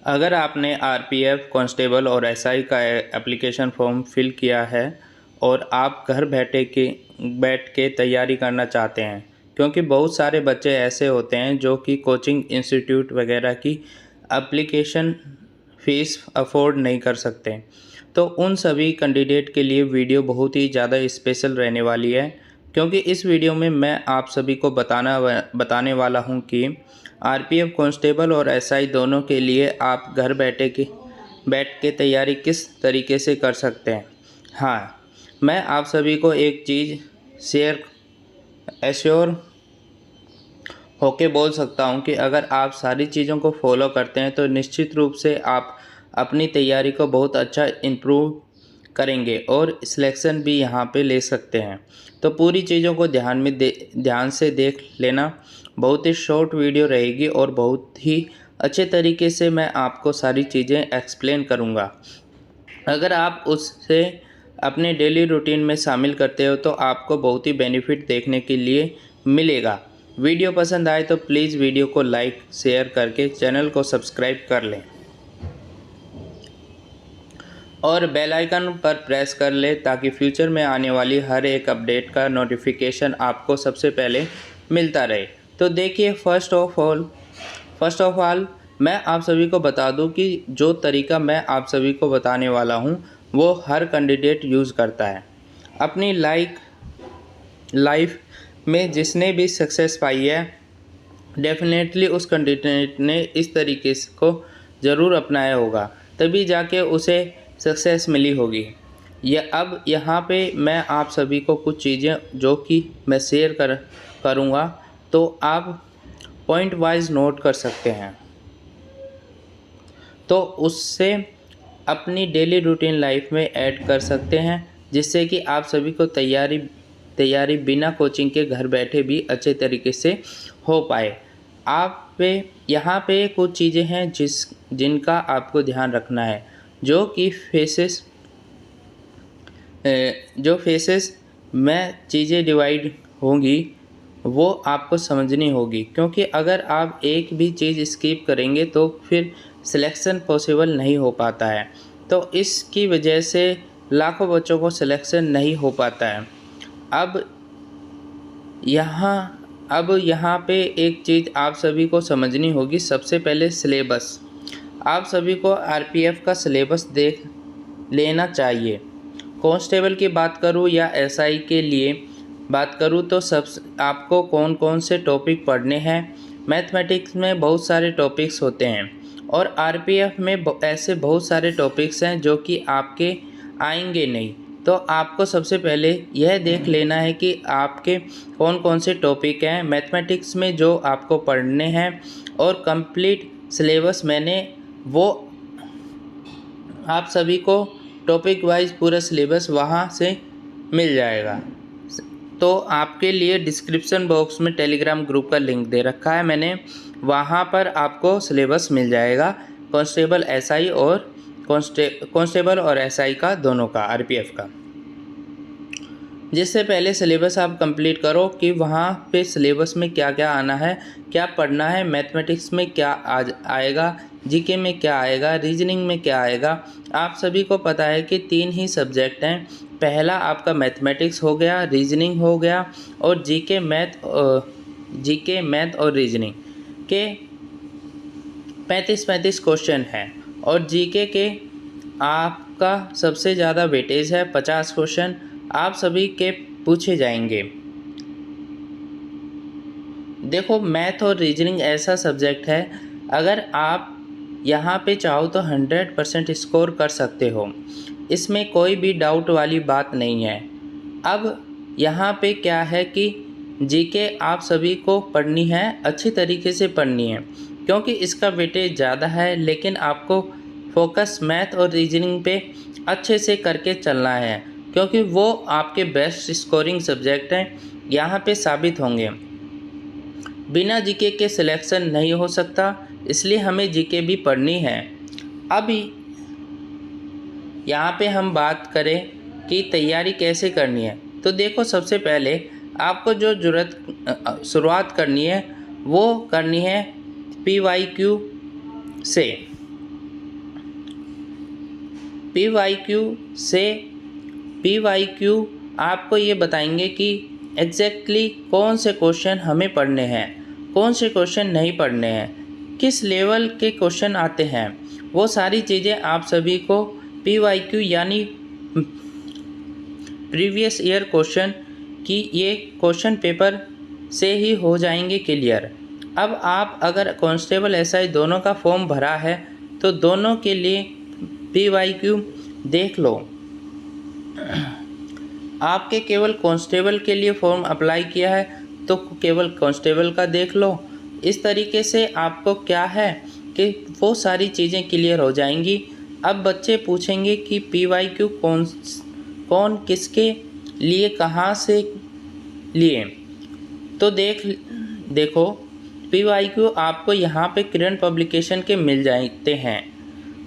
अगर आपने RPF, constable और एसआई का एप्लीकेशन फॉर्म फिल किया है और आप घर बैठ के तैयारी करना चाहते हैं, क्योंकि बहुत सारे बच्चे ऐसे होते हैं जो कि कोचिंग इंस्टीट्यूट वगैरह की एप्लीकेशन फ़ीस अफोर्ड नहीं कर सकते, तो उन सभी कैंडिडेट के लिए वीडियो बहुत ही ज़्यादा स्पेशल रहने वाली है। क्योंकि इस वीडियो में मैं आप सभी को बताने वाला हूं कि आरपीएफ, कांस्टेबल और एसआई दोनों के लिए आप घर बैठ के तैयारी किस तरीके से कर सकते हैं। हाँ, मैं आप सभी को एक चीज़ एश्योर होके बोल सकता हूँ कि अगर आप सारी चीज़ों को फॉलो करते हैं तो निश्चित रूप से आप अपनी तैयारी को बहुत अच्छा इम्प्रूव करेंगे और सिलेक्शन भी यहाँ पे ले सकते हैं। तो पूरी चीज़ों को ध्यान से देख लेना। बहुत ही शॉर्ट वीडियो रहेगी और बहुत ही अच्छे तरीके से मैं आपको सारी चीज़ें एक्सप्लेन करूँगा। अगर आप उससे अपने डेली रूटीन में शामिल करते हो तो आपको बहुत ही बेनिफिट देखने के लिए मिलेगा। वीडियो पसंद आए तो प्लीज़ वीडियो को लाइक शेयर करके चैनल को सब्सक्राइब कर लें और बेल आइकन पर प्रेस कर ले ताकि फ्यूचर में आने वाली हर एक अपडेट का नोटिफिकेशन आपको सबसे पहले मिलता रहे। तो देखिए, फर्स्ट ऑफ ऑल मैं आप सभी को बता दूं कि जो तरीका मैं आप सभी को बताने वाला हूं वो हर कैंडिडेट यूज़ करता है। अपनी लाइफ में जिसने भी सक्सेस पाई है, डेफिनेटली उस कैंडिडेट ने इस तरीके को ज़रूर अपनाया होगा, तभी जाके उसे सक्सेस मिली होगी। अब यहाँ पे मैं आप सभी को कुछ चीज़ें जो कि मैं शेयर करूँगा तो आप पॉइंट वाइज नोट कर सकते हैं, तो उससे अपनी डेली रूटीन लाइफ में ऐड कर सकते हैं, जिससे कि आप सभी को तैयारी बिना कोचिंग के घर बैठे भी अच्छे तरीके से हो पाए। यहाँ पे कुछ चीज़ें हैं जिनका आपको ध्यान रखना है। जो फेसेस में चीज़ें डिवाइड होंगी वो आपको समझनी होगी, क्योंकि अगर आप एक भी चीज़ स्किप करेंगे तो फिर सिलेक्शन पॉसिबल नहीं हो पाता है। तो इसकी वजह से लाखों बच्चों को सिलेक्शन नहीं हो पाता है। अब यहाँ पे एक चीज़ आप सभी को समझनी होगी। सबसे पहले सिलेबस, आप सभी को आरपीएफ का सिलेबस देख लेना चाहिए। कांस्टेबल की बात करूँ या एसआई के लिए बात करूँ तो आपको कौन कौन से टॉपिक पढ़ने हैं। मैथमेटिक्स में बहुत सारे टॉपिक्स होते हैं और आरपीएफ में ऐसे बहुत सारे टॉपिक्स हैं जो कि आपके आएंगे नहीं। तो आपको सबसे पहले यह देख लेना है कि आपके कौन कौन से टॉपिक हैं मैथमेटिक्स में जो आपको पढ़ने हैं, और कंप्लीट सिलेबस मैंने वो आप सभी को टॉपिक वाइज पूरा सिलेबस वहाँ से मिल जाएगा। तो आपके लिए डिस्क्रिप्शन बॉक्स में टेलीग्राम ग्रुप का लिंक दे रखा है मैंने, वहाँ पर आपको सिलेबस मिल जाएगा कांस्टेबल और एसआई का, दोनों का, आरपीएफ का। जिससे पहले सिलेबस आप कंप्लीट करो कि वहाँ पे सिलेबस में क्या क्या आना है, क्या पढ़ना है, मैथमेटिक्स में क्या आएगा, जीके में क्या आएगा, रीजनिंग में क्या आएगा। आप सभी को पता है कि 3 ही सब्जेक्ट हैं। पहला आपका मैथमेटिक्स हो गया, रीजनिंग हो गया और जीके मैथ और रीजनिंग के 35 क्वेश्चन हैं, और जीके के आपका सबसे ज़्यादा वेटेज है। 50 क्वेश्चन आप सभी के पूछे जाएंगे। देखो, मैथ और रीजनिंग ऐसा सब्जेक्ट है, अगर आप यहाँ पे चाहो तो 100% स्कोर कर सकते हो, इसमें कोई भी डाउट वाली बात नहीं है। अब यहाँ पे क्या है कि जीके आप सभी को पढ़नी है, अच्छी तरीके से पढ़नी है, क्योंकि इसका वेटेज ज़्यादा है, लेकिन आपको फोकस मैथ और रीजनिंग पे अच्छे से करके चलना है, क्योंकि वो आपके बेस्ट स्कोरिंग सब्जेक्ट हैं, यहाँ पे साबित होंगे। बिना जीके के सिलेक्शन नहीं हो सकता, इसलिए हमें जीके भी पढ़नी है। अभी यहाँ पे हम बात करें कि तैयारी कैसे करनी है, तो देखो, सबसे पहले आपको जो शुरुआत करनी है वो करनी है PYQ से। पीवाईक्यू आपको ये बताएंगे कि एग्जैक्टली कौन से क्वेश्चन हमें पढ़ने हैं, कौन से क्वेश्चन नहीं पढ़ने हैं, किस लेवल के क्वेश्चन आते हैं। वो सारी चीज़ें आप सभी को पीवाईक्यू यानी प्रीवियस ईयर क्वेश्चन की ये क्वेश्चन पेपर से ही हो जाएंगे क्लियर। अब आप अगर कांस्टेबल एसआई दोनों का फॉर्म भरा है तो दोनों के लिए पीवाईक्यू देख लो। आपके केवल कांस्टेबल के लिए फॉर्म अप्लाई किया है तो केवल कांस्टेबल का देख लो। इस तरीके से आपको क्या है कि वो सारी चीज़ें क्लियर हो जाएंगी। अब बच्चे पूछेंगे कि पीवाईक्यू कौन किसके लिए कहाँ से लिए, तो देखो पीवाईक्यू आपको यहाँ पे किरण पब्लिकेशन के मिल जाते हैं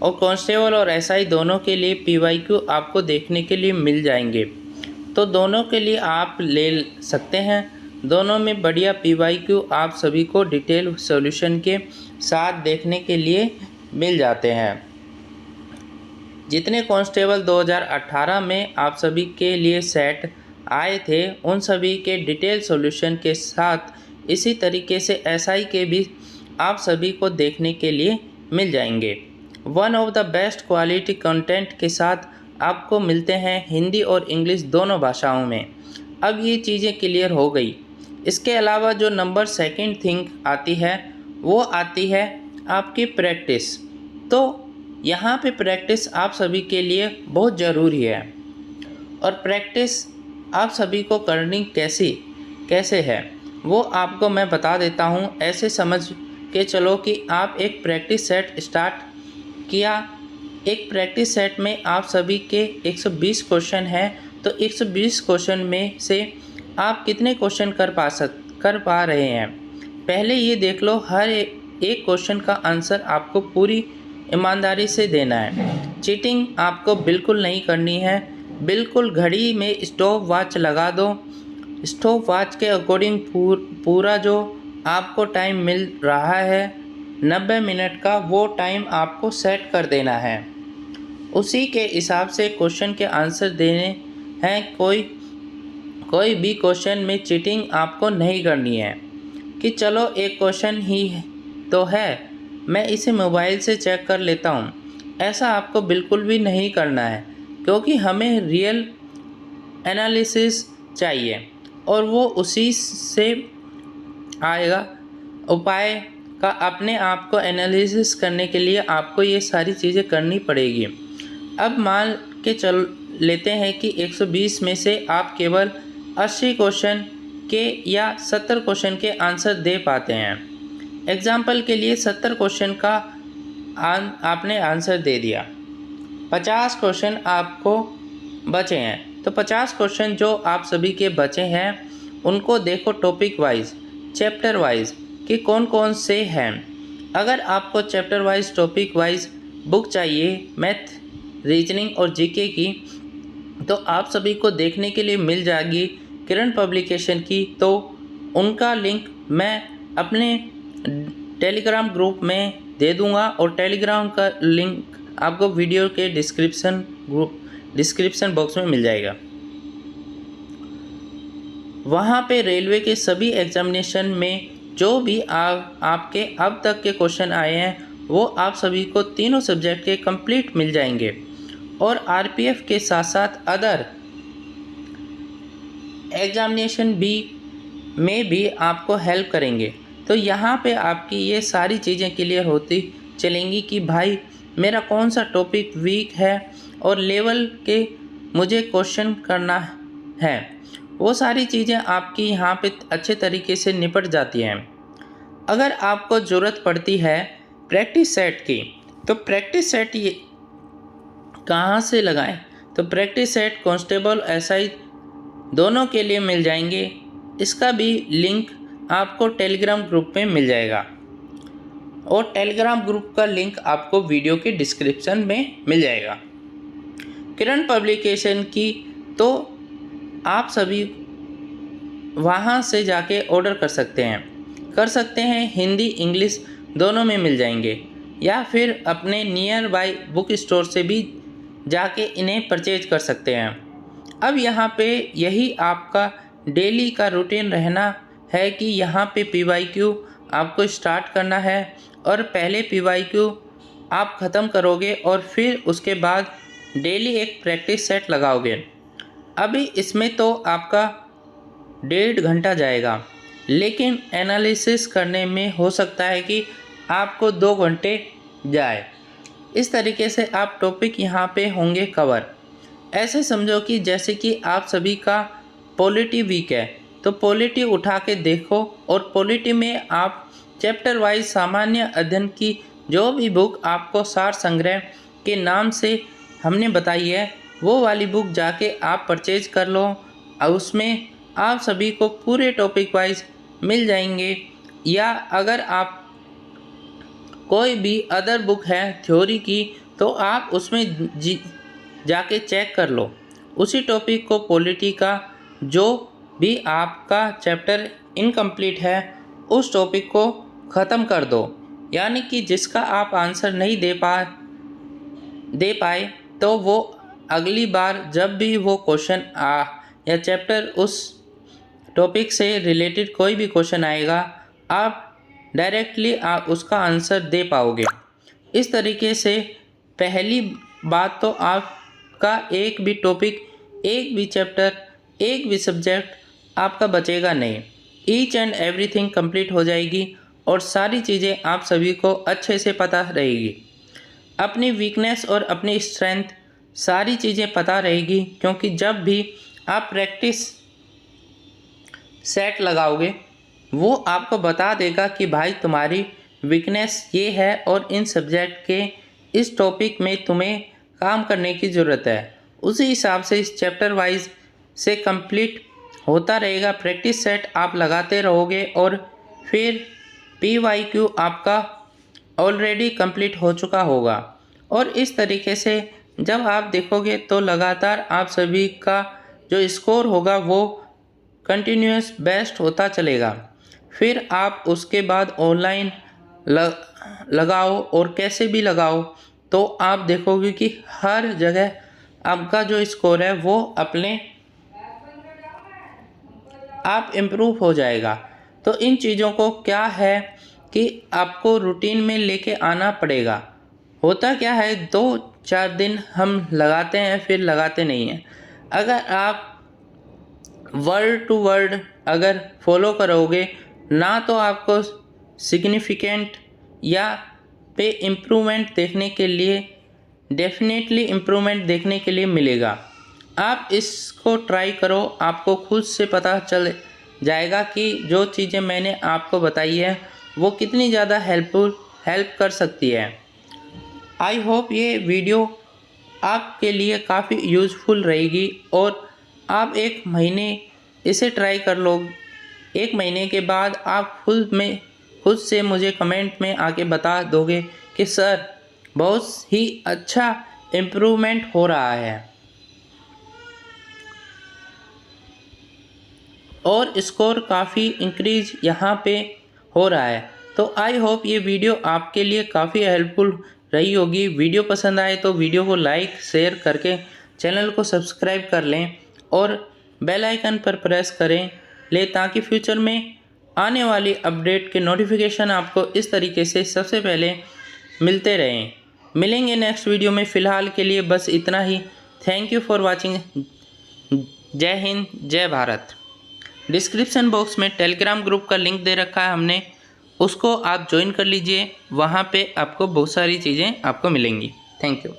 और कांस्टेबल और एसआई दोनों के लिए पीवाईक्यू आपको देखने के लिए मिल जाएंगे। तो दोनों के लिए आप ले सकते हैं। दोनों में बढ़िया पीवाईक्यू आप सभी को डिटेल सॉल्यूशन के साथ देखने के लिए मिल जाते हैं। जितने कांस्टेबल 2018 में आप सभी के लिए सेट आए थे उन सभी के डिटेल सॉल्यूशन के साथ इसी तरीके से एसआई के भी आप सभी को देखने के लिए मिल जाएंगे। One of the best quality content के साथ आपको मिलते हैं हिंदी और इंग्लिश दोनों भाषाओं में। अब ये चीज़ें क्लियर हो गई। इसके अलावा जो नंबर सेकंड थिंग आती है वो आती है आपकी प्रैक्टिस। तो यहाँ पे प्रैक्टिस आप सभी के लिए बहुत ज़रूरी है और प्रैक्टिस आप सभी को करनी कैसे है वो आपको मैं बता देता हूँ। ऐसे समझ के चलो कि आप एक प्रैक्टिस सेट स्टार्ट किया। एक प्रैक्टिस सेट में आप सभी के 120 क्वेश्चन हैं, तो 120 क्वेश्चन में से आप कितने क्वेश्चन कर पा रहे हैं पहले ये देख लो। हर एक क्वेश्चन का आंसर आपको पूरी ईमानदारी से देना है। चीटिंग आपको बिल्कुल नहीं करनी है। बिल्कुल घड़ी में स्टॉप वॉच लगा दो। स्टॉप वॉच के अकॉर्डिंग पूरा जो आपको टाइम मिल रहा है 90 मिनट का, वो टाइम आपको सेट कर देना है। उसी के हिसाब से क्वेश्चन के आंसर देने हैं। कोई भी क्वेश्चन में चीटिंग आपको नहीं करनी है कि चलो एक क्वेश्चन ही तो है, मैं इसे मोबाइल से चेक कर लेता हूँ। ऐसा आपको बिल्कुल भी नहीं करना है, क्योंकि हमें रियल एनालिसिस चाहिए और वो उसी से आएगा। उपाय का अपने आप को एनालिसिस करने के लिए आपको ये सारी चीज़ें करनी पड़ेगी। अब मान के चल लेते हैं कि 120 में से आप केवल 80 क्वेश्चन के या 70 क्वेश्चन के आंसर दे पाते हैं। एग्जाम्पल के लिए 70 क्वेश्चन का आपने आंसर दे दिया, 50 क्वेश्चन आपको बचे हैं। तो 50 क्वेश्चन जो आप सभी के बचे हैं उनको देखो टॉपिक वाइज, चैप्टर वाइज कि कौन कौन से हैं। अगर आपको chapter wise, topic wise book चाहिए मैथ, रीजनिंग और जीके की, तो आप सभी को देखने के लिए मिल जाएगी किरण पब्लिकेशन की। तो उनका लिंक मैं अपने टेलीग्राम ग्रुप में दे दूंगा और टेलीग्राम का लिंक आपको वीडियो के डिस्क्रिप्शन बॉक्स में मिल जाएगा। वहाँ पे रेलवे के सभी एग्जामिनेशन में जो भी आपके अब तक के क्वेश्चन आए हैं वो आप सभी को तीनों सब्जेक्ट के कंप्लीट मिल जाएंगे और आरपीएफ के साथ साथ अदर एग्जामिनेशन में भी आपको हेल्प करेंगे। तो यहाँ पे आपकी ये सारी चीज़ें क्लियर होती चलेंगी कि भाई मेरा कौन सा टॉपिक वीक है और लेवल के मुझे क्वेश्चन करना है। वो सारी चीज़ें आपकी यहाँ पे अच्छे तरीके से निपट जाती हैं। अगर आपको ज़रूरत पड़ती है प्रैक्टिस सेट की, तो प्रैक्टिस सेट ये कहाँ से लगाएं? तो प्रैक्टिस सेट कांस्टेबल एसआई दोनों के लिए मिल जाएंगे। इसका भी लिंक आपको टेलीग्राम ग्रुप में मिल जाएगा और टेलीग्राम ग्रुप का लिंक आपको वीडियो के डिस्क्रिप्शन में मिल जाएगा। किरण पब्लिकेशन की तो आप सभी वहाँ से जाके ऑर्डर कर सकते हैं। हिंदी इंग्लिश दोनों में मिल जाएंगे, या फिर अपने नियर बाय बुक स्टोर से भी जाके इन्हें परचेज कर सकते हैं। अब यहाँ पे यही आपका डेली का रूटीन रहना है कि यहाँ पे PYQ आपको स्टार्ट करना है और पहले PYQ आप ख़त्म करोगे और फिर उसके बाद डेली एक प्रैक्टिस सेट लगाओगे। अभी इसमें तो आपका 1.5 घंटा जाएगा, लेकिन एनालिसिस करने में हो सकता है कि आपको 2 घंटे जाए। इस तरीके से आप टॉपिक यहाँ पे होंगे कवर। ऐसे समझो कि जैसे कि आप सभी का पॉलिटी वीक है, तो पॉलिटी उठा के देखो और पॉलिटी में आप चैप्टर वाइज सामान्य अध्ययन की जो भी बुक आपको सार संग्रह के नाम से हमने बताई है, वो वाली बुक जाके आप परचेज कर लो। और उसमें आप सभी को पूरे टॉपिक वाइज मिल जाएंगे। या अगर आप कोई भी अदर बुक है थ्योरी की, तो आप उसमें जाके चेक कर लो। उसी टॉपिक को पॉलिटी का जो भी आपका चैप्टर इनकम्प्लीट है, उस टॉपिक को ख़त्म कर दो। यानी कि जिसका आप आंसर नहीं दे पाए, तो वो अगली बार जब भी वो क्वेश्चन या चैप्टर उस टॉपिक से रिलेटेड कोई भी क्वेश्चन आएगा, आप डायरेक्टली आप उसका आंसर दे पाओगे। इस तरीके से पहली बात तो आपका एक भी टॉपिक, एक भी चैप्टर, एक भी सब्जेक्ट आपका बचेगा नहीं। ईच एंड एवरीथिंग कंप्लीट हो जाएगी और सारी चीज़ें आप सभी को अच्छे से पता रहेगी। अपनी वीकनेस और अपनी स्ट्रेंथ सारी चीज़ें पता रहेगी, क्योंकि जब भी आप प्रैक्टिस सेट लगाओगे वो आपको बता देगा कि भाई तुम्हारी वीकनेस ये है और इन सब्जेक्ट के इस टॉपिक में तुम्हें काम करने की ज़रूरत है। उसी हिसाब से इस चैप्टर वाइज से कंप्लीट होता रहेगा। प्रैक्टिस सेट आप लगाते रहोगे और फिर PYQ आपका ऑलरेडी कंप्लीट हो चुका होगा। और इस तरीके से जब आप देखोगे तो लगातार आप सभी का जो स्कोर होगा वो कंटिन्यूस बेस्ट होता चलेगा। फिर आप उसके बाद ऑनलाइन लगाओ और कैसे भी लगाओ, तो आप देखोगे कि हर जगह आपका जो स्कोर है वो अपने आप इम्प्रूव हो जाएगा। तो इन चीज़ों को क्या है कि आपको रूटीन में लेके आना पड़ेगा। होता क्या है, 2-4 दिन हम लगाते हैं फिर लगाते नहीं हैं। अगर आप वर्ड टू वर्ड अगर फॉलो करोगे ना, तो आपको सिग्निफिकेंट या पे इम्प्रूवमेंट देखने के लिए, डेफिनेटली इम्प्रूवमेंट देखने के लिए मिलेगा। आप इसको ट्राई करो, आपको खुद से पता चल जाएगा कि जो चीज़ें मैंने आपको बताई है वो कितनी ज़्यादा हेल्प कर सकती है। आई होप ये वीडियो आपके लिए काफ़ी यूज़फुल रहेगी और आप 1 महीने इसे ट्राई कर लो। 1 महीने के बाद आप खुद से मुझे कमेंट में आके बता दोगे कि सर बहुत ही अच्छा इम्प्रूवमेंट हो रहा है और स्कोर काफ़ी इंक्रीज यहाँ पे हो रहा है। तो आई होप ये वीडियो आपके लिए काफ़ी हेल्पफुल रही होगी। वीडियो पसंद आए तो वीडियो को लाइक शेयर करके चैनल को सब्सक्राइब कर लें और बेल आइकन पर प्रेस करें ताकि फ्यूचर में आने वाली अपडेट के नोटिफिकेशन आपको इस तरीके से सबसे पहले मिलते रहें। मिलेंगे नेक्स्ट वीडियो में। फ़िलहाल के लिए बस इतना ही। Thank you for watching. जय हिंद, जय भारत। डिस्क्रिप्शन बॉक्स में टेलीग्राम ग्रुप का लिंक दे रखा है हमने, उसको आप ज्वाइन कर लीजिए। वहाँ पे आपको बहुत सारी चीज़ें आपको मिलेंगी। Thank you.